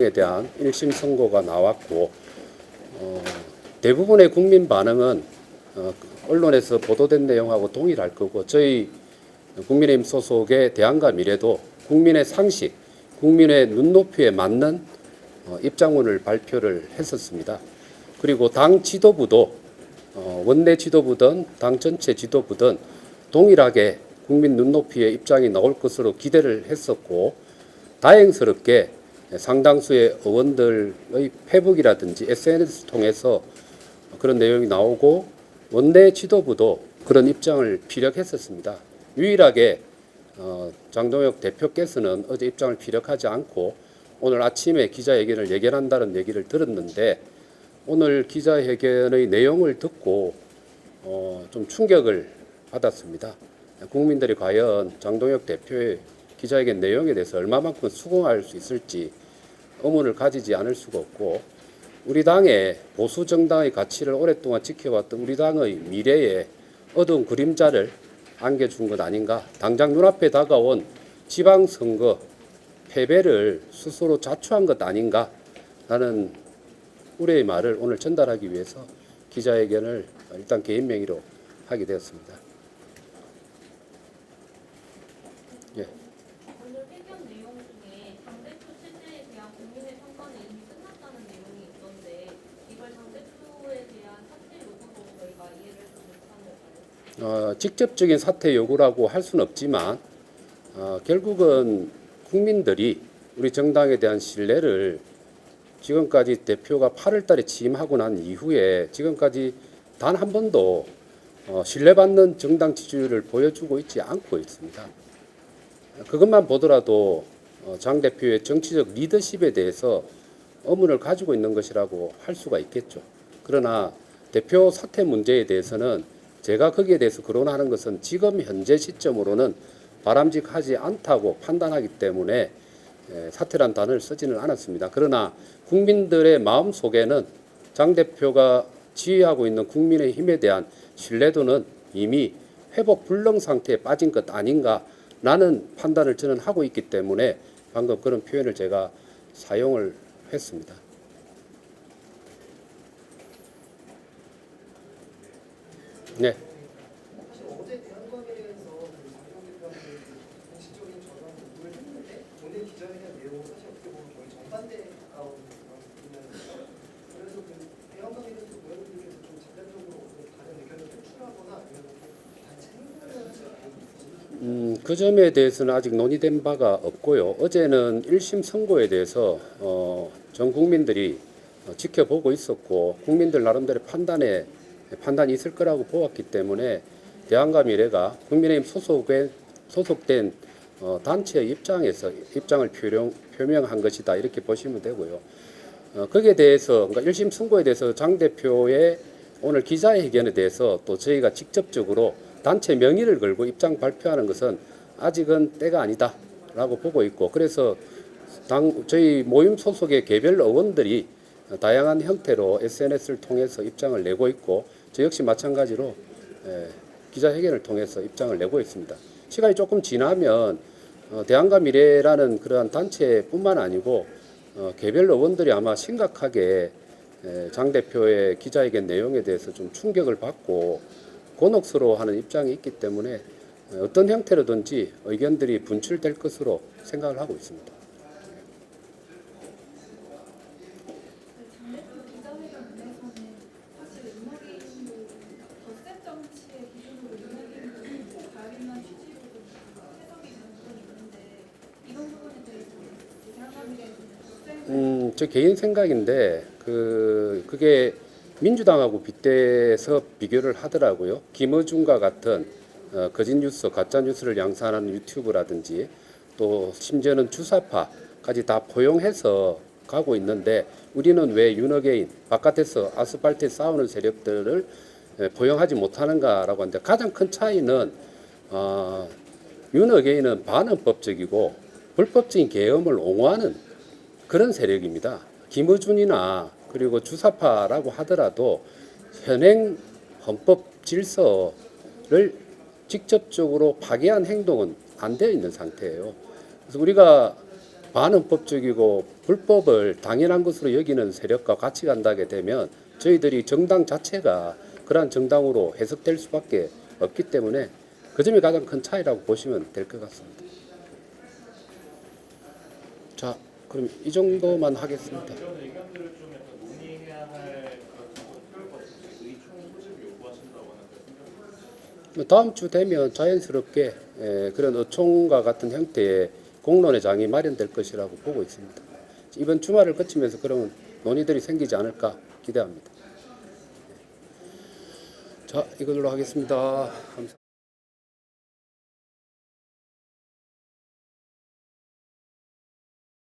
에 대한 1심 선고가 나왔고 대부분의 국민 반응은 언론에서 보도된 내용하고 동일할 거고 저희 국민의힘 소속의 대안과 미래도 국민의 상식, 국민의 눈높이에 맞는 입장문을 발표를 했었습니다. 그리고 당 지도부도 원내 지도부든 당 전체 지도부든 동일하게 국민 눈높이의 입장이 나올 것으로 기대를 했었고 다행스럽게 상당수의 의원들의 페북이라든지 SNS 통해서 그런 내용이 나오고 원내 지도부도 그런 입장을 피력했었습니다. 유일하게 장동혁 대표께서는 어제 입장을 피력하지 않고 오늘 아침에 기자회견을 예견한다는 얘기를 들었는데 오늘 기자회견의 내용을 듣고 좀 충격을 받았습니다. 국민들이 과연 장동혁 대표의 기자회견 내용에 대해서 얼마만큼 수긍할 수 있을지 의문을 가지지 않을 수가 없고 우리 당의 보수 정당의 가치를 오랫동안 지켜왔던 우리 당의 미래에 어두운 그림자를 안겨준 것 아닌가. 당장 눈앞에 다가온 지방선거 패배를 스스로 자초한 것 아닌가 라는 우려의 말을 오늘 전달하기 위해서 기자회견을 일단 개인 명의로 하게 되었습니다. 예. 오늘 회견 내용 중에 당대표 체제에 대한 국민의 평가는 이미 끝났다는 내용이 있던데 이걸 당대표에 대한 사퇴 요구로 저희가 이해를 해서 못하는 걸까요? 직접적인 사퇴 요구라고 할 수는 없지만 결국은 국민들이 우리 정당에 대한 신뢰를 지금까지 대표가 8월 달에 취임하고 난 이후에 지금까지 단 한 번도 신뢰받는 정당 지지율을 보여주고 있지 않고 있습니다. 그것만 보더라도 장 대표의 정치적 리더십에 대해서 의문을 가지고 있는 것이라고 할 수가 있겠죠. 그러나 대표 사퇴 문제에 대해서는 제가 거기에 대해서 거론하는 것은 지금 현재 시점으로는 바람직하지 않다고 판단하기 때문에 사퇴란 단어를 쓰지는 않았습니다. 그러나 국민들의 마음속에는 장 대표가 지휘하고 있는 국민의힘에 대한 신뢰도는 이미 회복 불능 상태에 빠진 것 아닌가라는 판단을 저는 하고 있기 때문에 방금 그런 표현을 제가 사용을 했습니다. 네. 사실 어제 대한과학에서 장동 대표한테 공식적인 전화 요구를 했는데 오늘 기자회견 내용은 사실 어떻게 보면 거의 정반대에 가까운 그런 부분이었는데요. 그래서 그 대한과학에서 의원님께서 좀 직접적으로 다른 의견을 표출하거나 아니면 단체 행동을 하지 않고 그 점에 대해서는 아직 논의된 바가 없고요. 어제는 1심 선고에 대해서 전 국민들이 지켜보고 있었고 국민들 나름대로 판단이 있을 거라고 보았기 때문에 대안과 미래가 국민의힘 소속된 단체의 입장에서 입장을 표명한 것이다 이렇게 보시면 되고요. 거기에 대해서 그러니까 1심 선고에 대해서 장 대표의 오늘 기자회견에 대해서 또 저희가 직접적으로 단체 명의를 걸고 입장 발표하는 것은 아직은 때가 아니다라고 보고 있고 그래서 저희 모임 소속의 개별 의원들이 다양한 형태로 SNS를 통해서 입장을 내고 있고 저 역시 마찬가지로 기자회견을 통해서 입장을 내고 있습니다. 시간이 조금 지나면 대안과 미래라는 그러한 단체뿐만 아니고 개별 의원들이 아마 심각하게 장 대표의 기자회견 내용에 대해서 좀 충격을 받고 곤혹스러워하는 입장이 있기 때문에 어떤 형태로든지 의견들이 분출될 것으로 생각을 하고 있습니다. 당대표 기자회견 내에서는 사실 윤석열도 덧셈 정치의 기준으로 윤석열도 꼭 가야겠다는 취지로 좀 해석이 되는 부분이 있는데 이런 부분에 대해서 대한민국의 제 개인 생각인데 그게 민주당하고 빗대서 비교를 하더라고요. 김어준과 같은 거짓 뉴스, 가짜 뉴스를 양산하는 유튜브라든지 또 심지어는 주사파까지 다 포용해서 가고 있는데 우리는 왜 윤어게인 바깥에서 아스팔트에 싸우는 세력들을 포용하지 못하는가라고 하는데 가장 큰 차이는 윤어게인은 반헌법적이고 불법적인 계엄을 옹호하는 그런 세력입니다. 김어준이나 그리고 주사파라고 하더라도 현행 헌법 질서를 직접적으로 파괴한 행동은 안 되어 있는 상태예요. 그래서 우리가 반헌법적이고 불법을 당연한 것으로 여기는 세력과 같이 간다게 되면 저희들이 정당 자체가 그러한 정당으로 해석될 수밖에 없기 때문에 그 점이 가장 큰 차이라고 보시면 될 것 같습니다. 자, 그럼 이 정도만 하겠습니다. 이런 의견들을 좀 약간 논의해야 할 그런 정도 필요할 것 같아요. 의총 소집을 요구하신다고 하는데 다음 주 되면 자연스럽게 그런 의총과 같은 형태의 공론의 장이 마련될 것이라고 보고 있습니다. 이번 주말을 거치면서 그런 논의들이 생기지 않을까 기대합니다. 자, 이걸로 하겠습니다. 감사합니다.